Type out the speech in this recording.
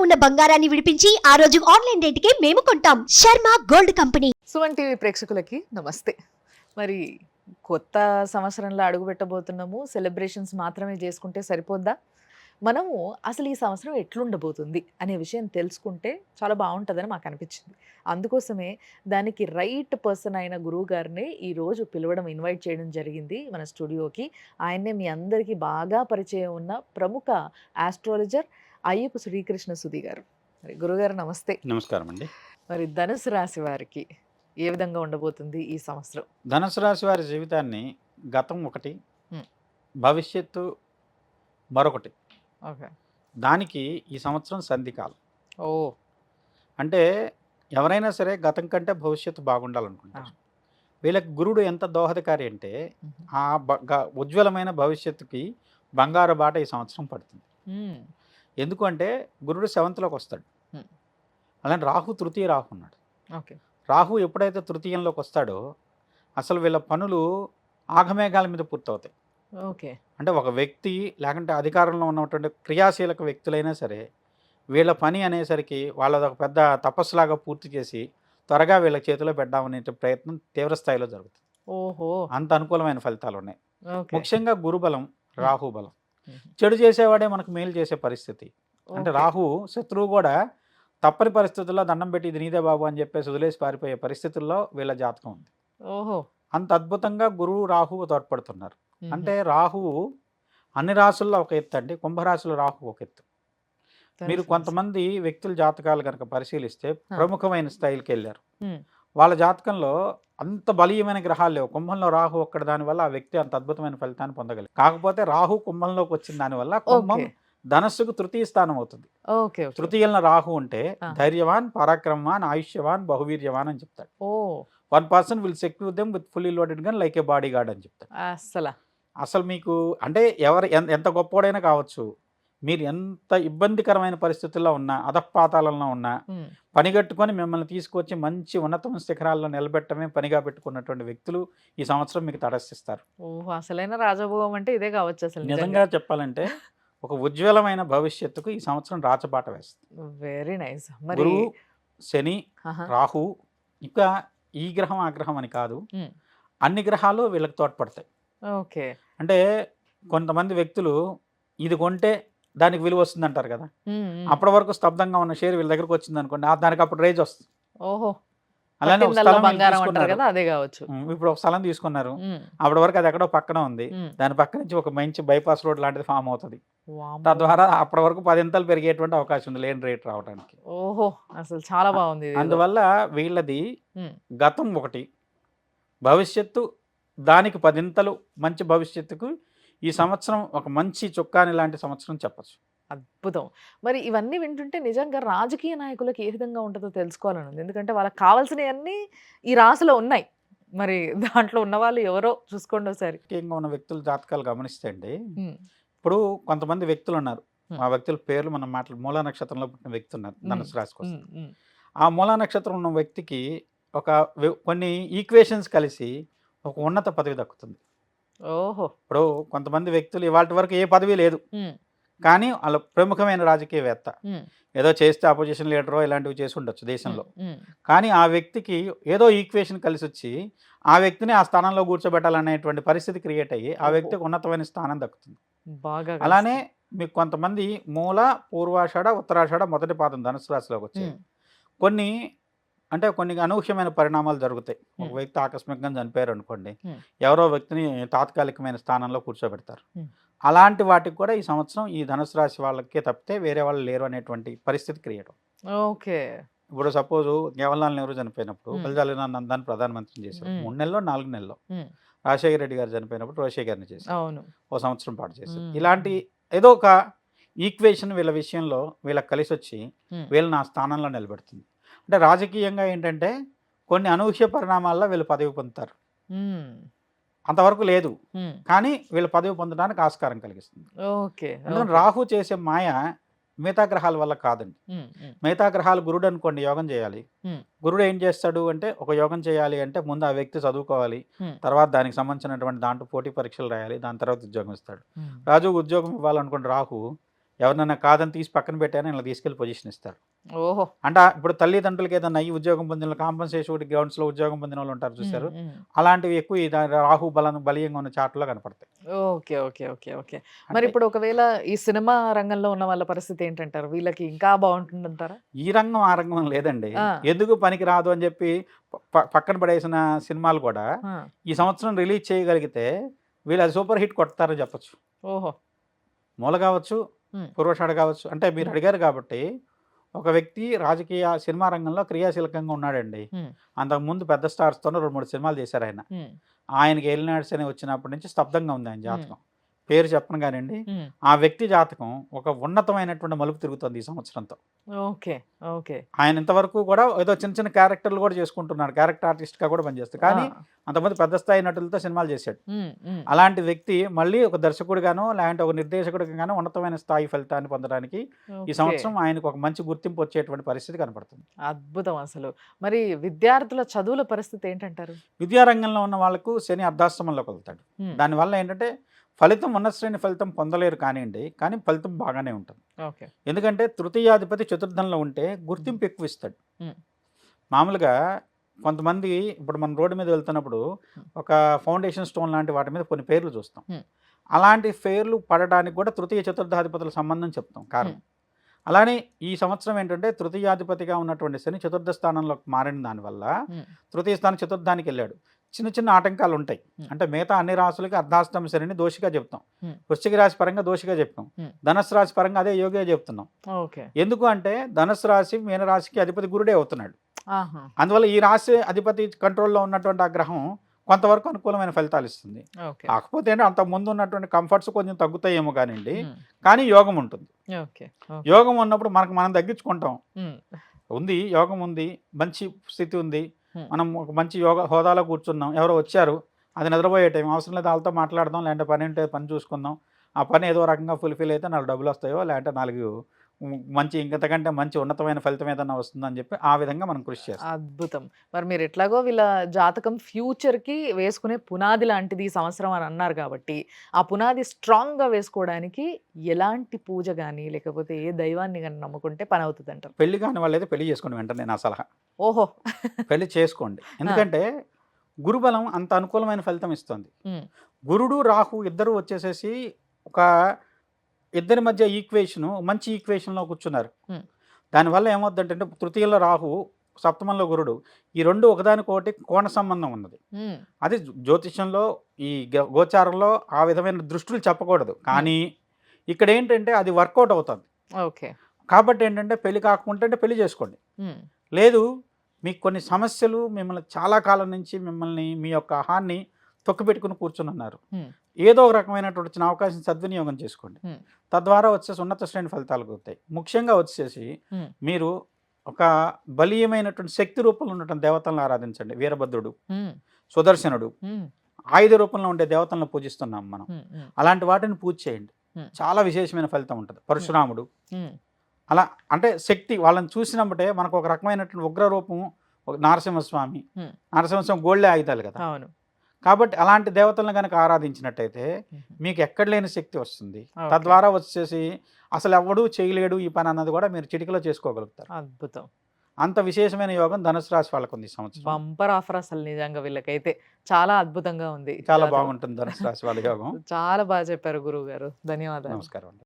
ఉన్న బంగారాన్ని విడిపించి ఆ రోజు ఆన్లైన్ రేటుకే మేము కొంటాం. Sharma gold company. Suman TV ప్రేక్షకులకి నమస్తే. మరి కొత్త సంవత్సరంలో అడుగుపెట్టబోతున్నాము. సెలబ్రేషన్స్ మాత్రమే చేసుకుంటే సరిపోద్దా? మనము అసలు ఈ సంవత్సరం ఎట్లుండబోతుంది అనే విషయం తెలుసుకుంటే చాలా బాగుంటుందని మాకు అనిపించింది. అందుకోసమే దానికి రైట్ పర్సన్ అయిన గురువు గారిని ఈరోజు పిలవడం, ఇన్వైట్ చేయడం జరిగింది మన స్టూడియోకి. ఆయన్నే మీ అందరికీ బాగా పరిచయం ఉన్న ప్రముఖ ఆస్ట్రాలజర్ అయ్యప్ప శ్రీకృష్ణ సుధీ గారు. మరి గురుగారు నమస్తే. నమస్కారం అండి. మరి ధనుసు రాశి వారికి ఏ విధంగా ఉండబోతుంది ఈ సంవత్సరం? ధనుసు రాశి వారి జీవితాన్ని గతం ఒకటి, హ్మ్. భవిష్యత్తు మరొకటి. ఓకే. దానికి ఈ సంవత్సరం సంధికాలం. ఓ. అంటే ఎవరైనా సరే గతం కంటే భవిష్యత్తు బాగుండాలనుకుంటారు. వీళ్ళకి గురుడు ఎంత దోహదకారి అంటే ఆ ఉజ్వలమైన భవిష్యత్తుకి బంగారు బాట ఈ సంవత్సరం పడుతుంది. ఎందుకంటే గురుడు 7th వస్తాడు. అలానే రాహు తృతీయ రాహు ఉన్నాడు. ఓకే. రాహు ఎప్పుడైతే తృతీయంలోకి వస్తాడో అసలు వీళ్ళ పనులు ఆగమేఘాల మీద పూర్తవుతాయి. ఓకే. అంటే ఒక వ్యక్తి లేకుంటే అధికారంలో ఉన్నటువంటి క్రియాశీలక వ్యక్తులైనా సరే వీళ్ళ పని అనేసరికి వాళ్ళది ఒక పెద్ద తపస్సులాగా పూర్తి చేసి త్వరగా వీళ్ళ చేతిలో పెడదామనే ప్రయత్నం తీవ్ర స్థాయిలో జరుగుతుంది. ఓహో. అంత అనుకూలమైన ఫలితాలు ఉన్నాయి. ఓకే. ముఖ్యంగా గురుబలం, రాహు బలం. చెడు చేసేవాడే మనకు మేలు చేసే పరిస్థితి. అంటే ఓకే. రాహు శత్రువు కూడా తప్పని పరిస్థితుల్లో దండం పెట్టి ఇది నీదే బాబు అని చెప్పేసి వదిలేసి పారిపోయే పరిస్థితుల్లో వీళ్ళ జాతకం ఉంది. ఓహో. అంత అద్భుతంగా గురువు రాహువు తోడ్పడుతున్నారు. అంటే రాహువు అన్ని రాసుల్లో ఒక ఎత్తు అండి, కుంభరాశిలో రాహు ఒక ఎత్తు. మీరు కొంతమంది వ్యక్తుల జాతకాలు కనుక పరిశీలిస్తే ప్రముఖమైన స్థాయికి వెళ్ళారు. వాళ్ళ జాతకంలో అంత బలీయమైన గ్రహాలు లేవు. కుంభంలో రాహు ఒక్కడ దానివల్ల ఆ వ్యక్తి అంత అద్భుతమైన ఫలితాన్ని పొందగలిగారు. కాకపోతే రాహు కుంభంలోకి వచ్చిన దానివల్ల కుంభం ధనస్సుకు తృతీయ స్థానం అవుతుంది. తృతీయంలో రాహు ఉంటే ధైర్యవాన్, పరాక్రమవాన్, ఆయుష్యవాన్, బహువీర్యవాన్ అని చెప్తాడు. 1 person will secure them with fully loaded gun like A body guard అని చెప్తాడు. అసలు మీకు అంటే ఎవరు ఎంత గొప్పోడైనా కావచ్చు, మీరు ఎంత ఇబ్బందికరమైన పరిస్థితుల్లో ఉన్నా, అధపాతాళంలో ఉన్నా పనిగట్టుకొని మిమ్మల్ని తీసుకొచ్చి మంచి ఉన్నతమైన శిఖరాల్లో నిలబెట్టమే పనిగా పెట్టుకున్నటువంటి వ్యక్తులు ఈ సంవత్సరం మీకు తటస్థిస్తారు. అసలైన రాజభోగం అంటే ఇదే కావచ్చు. అసలు నిజంగా చెప్పాలంటే ఒక ఉజ్వలమైన భవిష్యత్తుకు ఈ సంవత్సరం రాచబాట వేస్తుంది. Very nice. గురువు, శని, రాహు, ఇంకా ఈ గ్రహం ఆ గ్రహం అని కాదు, అన్ని గ్రహాలు వీళ్ళకి తోడ్పడతాయి. ఓకే. అంటే కొంతమంది వ్యక్తులు ఇది కొంటే దానికి విలువ వస్తుంది అంటారు కదా, అప్పటి వరకు స్తబ్దంగా ఉన్న షేర్ వీళ్ళ దగ్గరకు వచ్చింది అనుకోండి, దానికి అప్పుడు రేజ్ వస్తుంది. ఓహో. అలానే అదే కావచ్చు. ఇప్పుడు ఒక స్థలం తీసుకున్నారు, అప్పటి వరకు అది ఎక్కడో పక్కన ఉంది, దాని పక్క నుంచి ఒక మంచి బైపాస్ రోడ్ లాంటిది ఫామ్ అవుతుంది. తద్వారా అప్పటి వరకు 10 పెరిగేటువంటి అవకాశం ఉంది లేని రేట్ రావడానికి. ఓహో, అసలు చాలా బాగుంది. అందువల్ల వీళ్ళది గతం ఒకటి, భవిష్యత్తు దానికి 10 మంచి భవిష్యత్తుకు ఈ సంవత్సరం ఒక మంచి చుక్కాని లాంటి సంవత్సరం చెప్పచ్చు. అద్భుతం. మరి ఇవన్నీ వింటుంటే నిజంగా రాజకీయ నాయకులకు ఏ విధంగా ఉంటుందో తెలుసుకోవాలని ఉంది. ఎందుకంటే వాళ్ళకి కావాల్సినవన్నీ ఈ రాశిలో ఉన్నాయి. మరి దాంట్లో ఉన్న వాళ్ళు ఎవరో చూసుకోండి ఒకసారి. ముఖ్యంగా ఉన్న వ్యక్తుల జాతకాలు గమనిస్తే అండి, ఇప్పుడు కొంతమంది వ్యక్తులు ఉన్నారు, ఆ వ్యక్తుల పేర్లు మనం మూలా నక్షత్రంలో పుట్టిన వ్యక్తి ఉన్నారు ధనుసు రాశికి వస్తే. ఆ మూలా నక్షత్రం ఉన్న వ్యక్తికి కొన్ని ఈక్వేషన్స్ కలిసి ఒక ఉన్నత పదవి దక్కుతుంది. ఓహో. ఇప్పుడు కొంతమంది వ్యక్తులు ఇవాళ వరకు ఏ పదవి లేదు, కానీ వాళ్ళ ప్రముఖమైన రాజకీయవేత్త, ఏదో చేస్తే అపోజిషన్ లీడరో ఇలాంటివి చేసి ఉండొచ్చు దేశంలో, కానీ ఆ వ్యక్తికి ఏదో ఈక్వేషన్ కలిసి వచ్చి ఆ వ్యక్తిని ఆ స్థానంలో కూర్చోబెట్టాలనేటువంటి పరిస్థితి క్రియేట్ అయ్యి ఆ వ్యక్తికి ఉన్నతమైన స్థానం దక్కుతుంది. అలానే మీకు కొంతమంది మూల, పూర్వాషాఢ, ఉత్తరాషాఢ మొదటి పాదం ధనుసు రాశిలోకి వచ్చాయి. కొన్ని అనూహ్యమైన పరిణామాలు జరుగుతాయి. ఒక వ్యక్తి ఆకస్మికంగా చనిపోయారు అనుకోండి, ఎవరో వ్యక్తిని తాత్కాలికమైన స్థానంలో కూర్చోబెడతారు. అలాంటి వాటికి కూడా ఈ సంవత్సరం ఈ ధనుసు రాశి వాళ్ళకే తప్పితే వేరే వాళ్ళు లేరు అనేటువంటి పరిస్థితి క్రియేట్. ఓకే. ఇప్పుడు సపోజ్ జవహర్లాల్ నెహ్రూ చనిపోయినప్పుడు గుల్జారీలాల్ నందాని ప్రధానమంత్రిని చేశారు. 3 నెలలో 4 నెలలో. రాజశేఖర రెడ్డి గారు చనిపోయినప్పుడు రోషయ్య గారిని చేశారు, ఓ సంవత్సరం పాటు చేశారు. ఇలాంటి ఏదో ఒక ఈక్వేషన్ వీళ్ళ విషయంలో వీళ్ళకి కలిసి వచ్చి వీళ్ళని ఆ స్థానంలో నిలబెడుతుంది. అంటే రాజకీయంగా ఏంటంటే కొన్ని అనూహ్య పరిణామాల్లో వీళ్ళు పదవి పొందుతారు. అంతవరకు లేదు, కానీ వీళ్ళు పదవి పొందడానికి ఆస్కారం కలిగిస్తుంది. ఎందుకంటే రాహు చేసే మాయ మిగతా గ్రహాల వల్ల కాదండి. మిగతా గ్రహాలు గురుడు అనుకోండి యోగం చేయాలి, గురుడు ఏం చేస్తాడు అంటే ఒక యోగం చేయాలి అంటే ముందు ఆ వ్యక్తి చదువుకోవాలి, తర్వాత దానికి సంబంధించినటువంటి దాంట్లో పోటీ పరీక్షలు రాయాలి, దాని తర్వాత ఉద్యోగం ఇస్తాడు. రాజు ఉద్యోగం ఇవ్వాలనుకోండి, రాహు ఎవరినైనా కాదని తీసి పక్కన పెట్టారని ఇలా తీసుకెళ్ళి పొజిషన్ ఇస్తారు. ఓహో! అంటే ఇప్పుడు తల్లిదండ్రులకి ఏదన్నా ఈ ఉద్యోగం పొందిన కాంపెన్సేషన్ గ్రౌండ్స్‌లో ఉద్యోగం పొందిన వాళ్ళు ఉంటారు చూసారు. హ్మ్. అలాంటివి ఎక్కువ ఈ రాహు బలీయంగా ఉన్న చార్ట్‌లో కనపడతాయి. ఓకే. ఓకే. ఓకే. ఓకే. మరి అంటే ఇప్పుడు ఒకవేళ ఈ సినిమా రంగంలో ఉన్న వాళ్ళ పరిస్థితి ఏంటంటారు? వీళ్ళకి ఇంకా బావుంటుందంటారా? ఈ రంగం, ఆ రంగం అని లేదండి. ఆ! ఎందుకు పనికి రాదు అని చెప్పి పక్కన పడేసిన సినిమాలు కూడా ఆ! ఈ సంవత్సరం రిలీజ్ చేయగలిగితే వీళ్ళు అది సూపర్ హిట్ కొడతారని చెప్పొచ్చు. ఓహో! మూల కావచ్చు, హ్మ్. పూర్వషాఢ కావచ్చు. అంటే మీరు హ్మ్. అడిగారు కాబట్టి ఒక వ్యక్తి రాజకీయ సినిమా రంగంలో క్రియాశీలకంగా ఉన్నాడండి. హ్మ్. అంతకుముందు పెద్ద స్టార్స్‌తోనే 2, 3 సినిమాలు చేశారాయన. హ్మ్. ఆయనకి ఏలినాడు శని వచ్చినప్పటి నుంచి స్తబ్దంగా ఉంది ఆయన హ్మ్. జాతకం. పేరు చెప్పను గానండి. హ్మ్. ఆ వ్యక్తి జాతకం ఒక ఉన్నతమైనటువంటి మలుపు తిరుగుతుంది ఈ సంవత్సరంతో. ఓకే. ఓకే. ఆయన ఇంతవరకు కూడా ఏదో చిన్న చిన్న క్యారెక్టర్‌లు కూడా చేసుకుంటున్నాడు. క్యారెక్టర్ ఆర్టిస్ట్‌గా కూడా పనిచేస్తాడు. ఆ! కానీ అంతకుముందు పెద్ద స్థాయి నటులతో సినిమాలు చేశాడు. హ్మ్. హ్మ్. అలాంటి వ్యక్తి మళ్ళీ ఒక దర్శకుడిగానో, లేదంటే ఒక నిర్దేశకుడిగానో ఉన్నతమైన స్థాయి ఫలితాన్ని పొందడానికి ఈ ఓకే. సంవత్సరం ఆయనకు ఒక మంచి గుర్తింపు వచ్చేటువంటి పరిస్థితి కనపడుతుంది. అద్భుతం అసలు. మరి విద్యార్థుల చదువుల పరిస్థితి ఏంటంటారు? విద్యారంగంలో ఉన్న వాళ్ళకు శని అర్ధాష్టమంలోకి వెళ్తాడు. హ్మ్. దానివల్ల ఏంటంటే ఫలితం ఉన్నత శ్రేణి ఫలితం పొందలేరు కానియండి. కానీ ఫలితం బాగానే ఉంటుంది. ఓకే. ఎందుకంటే తృతీయాధిపతి చతుర్థంలో ఉంటే గుర్తింపు ఎక్కువ ఇస్తాడు. హ్మ్. మామూలుగా కొంతమంది ఇప్పుడు మనం రోడ్డు మీద వెళ్తున్నప్పుడు హ్మ్. ఒక ఫౌండేషన్ స్టోన్ లాంటి వాటి మీద కొన్ని పేర్లు చూస్తాం. హ్మ్. అలాంటి పేర్లు పడడానికి కూడా తృతీయ చతుర్థాధిపతుల సంబంధం చెప్తాం కారణం. హ్మ్. అలానే ఈ సంవత్సరం ఏంటంటే తృతీయాధిపతిగా ఉన్నటువంటి శని చతుర్థ స్థానంలోకి మారిన దానివల్ల హ్మ్. తృతీయ స్థానం చతుర్థానికి వెళ్ళాడు. చిన్న చిన్న ఆటంకాలు ఉంటాయి. హ్మ్. అంటే మిగతా అన్ని రాసులకి అర్ధాష్టమ శనిని దోషిగా చెప్తాం. హ్మ్. వృశ్చిక రాశి పరంగా దోషిగా చెప్తాం. హ్మ్. ధనుస్సు రాశి పరంగా అదే యోగిగా చెప్తున్నాం. ఓకే. ఎందుకు అంటే ధనుస్సు రాశి మీనరాశికి అధిపతి గురుడే అవుతున్నాడు. ఆహా! అందువల్ల ఈ రాశి అధిపతి కంట్రోల్‌లో ఉన్నటువంటి ఆ గ్రహం కొంతవరకు అనుకూలమైన ఫలితాలు ఇస్తుంది. ఓకే. కాకపోతే ఏంటి అంతకుముందు ఉన్నటువంటి కంఫర్ట్స్ కొంచెం తగ్గుతాయేమో కానియండి. హ్మ్. కానీ యోగం ఉంటుంది. ఓకే. ఓకే. యోగం ఉన్నప్పుడు మనకు మనం తగ్గించుకుంటాం. హ్మ్. ఉంది, యోగం ఉంది, మంచి స్థితి ఉంది. హ్మ్. మనం ఒక మంచి హోదాలో కూర్చున్నాం. ఎవరో వచ్చారు. అది నిద్రపోయే టైం. అవసరం లేదు ఆళ్ళతో మాట్లాడదాం. లేదంటే పని ఉంటే పని చూసుకుందాం. ఆ పని ఏదో రకంగా ఫుల్‌ఫిల్ అయితే 4 డబ్బులొస్తాయో, లేదంటే 4 మంచి ఇంకంతకంటే మంచి ఉన్నతమైన ఫలితం ఏదన్నా వస్తుందని చెప్పి ఆ విధంగా మనం కృషి చేస్తాం. అద్భుతం. మరి మీరు ఎట్లాగో వీళ్ళ జాతకం ఫ్యూచర్‌కి వేసుకునే పునాది లాంటిది ఈ సంవత్సరం అని అన్నారు కాబట్టి, ఆ పునాది స్ట్రాంగ్‌గా వేసుకోవడానికి ఎలాంటి పూజ గాని, లేకపోతే ఏ దైవాన్ని గాని నమ్ముకుంటే పనవుతదంటారు? పెళ్లి కాని వాళ్ళైతే పెళ్లి చేసుకోండి వెంటనే నా సలహా. ఓహో! పెళ్లి చేసుకోండి. ఆ! ఎందుకంటే గురుబలం అంత అనుకూలమైన ఫలితం ఇస్తుంది. హ్మ్. గురుడు, రాహు ఇద్దరు వచ్చేసేసి ఒక ఇద్దరి మధ్య మంచి ఈక్వేషన్‌లో కూర్చున్నారు. హ్మ్. దానివల్ల ఏమవుద్దంటే తృతీయంలో రాహు, సప్తమంలో గురుడు. ఈ 2 ఒకదానికొకటి కోణ సంబంధం ఉన్నది. హ్మ్. అది జ్యోతిష్యంలో ఈ గోచారంలో ఆ విధమైన దృష్టులు చెప్పకూడదు. హ్మ్. కానీ ఇక్కడేంటంటే అది వర్కౌట్ అవుతుంది. ఓకే. కాబట్టి ఏంటంటే పెళ్లి కాకుంటే అంటే పెళ్లి చేసుకోండి. హ్మ్. లేదు మీకు కొన్ని సమస్యలు మిమ్మల్ని చాలా కాలం నుంచి మీ యొక్క అహాన్ని తొక్కిపెట్టుకుని కూర్చొనున్నారు. హ్మ్. ఏదో ఒక రకమైనటువంటి వచ్చిన అవకాశం సద్వినియోగం చేసుకోండి. హ్మ్. తద్వారా వచ్చేసి ఉన్నత శ్రేణి ఫలితాలు కలుగుతాయి. ముఖ్యంగా వచ్చేసి హ్మ్. మీరు ఒక బలీయమైనటువంటి శక్తి రూపంలో ఉన్నటువంటి దేవతలను ఆరాధించండి. వీరభద్రుడు, హ్మ్. సుదర్శనుడు, హ్మ్. ఆయుధ రూపంలో ఉండే దేవతలను పూజిస్తున్నాం మనం. హ్మ్. హ్మ్. అలాంటి వాటిని పూజ చేయండి. హ్మ్. చాలా విశేషమైన ఫలితం ఉంటది. పరశురాముడు హ్మ్. అలా అంటే శక్తి వాళ్ళని చూసినప్పుడే మనకు ఒక రకమైనటువంటి ఉగ్ర రూపం ఒక నరసింహస్వామి. హ్మ్. నరసింహస్వామి గోల్డే ఆయుధాలు కదా! అవును. కాబట్టి అలాంటి దేవతలను గనక ఆరాధించినట్టయితే హుహు. మీకు ఎక్కడ లేని శక్తి వస్తుంది. ఓకే. తద్వారా వచ్చేసి అసలెవ్వడు చేయలేడు ఈ పని అన్నది కూడా మీరు చిటికలో చేసుకోగలుగుతారు. అద్భుతం. అంత విశేషమైన యోగం ధనుసు రాశి వాళ్ళకుంది ఈ సంవత్సరం. బంపర్ ఆఫర్ అసలు నిజంగా వీళ్ళకైతే. చాలా అద్భుతంగా ఉంది చాలా జాతకం. బాగుంటుంది ధనుసు రాశి వాళ్ళ యోగం. చాలా బాగా చెప్పారు గురువుగారు. ధన్యవాదాలు. నమస్కారం అండి.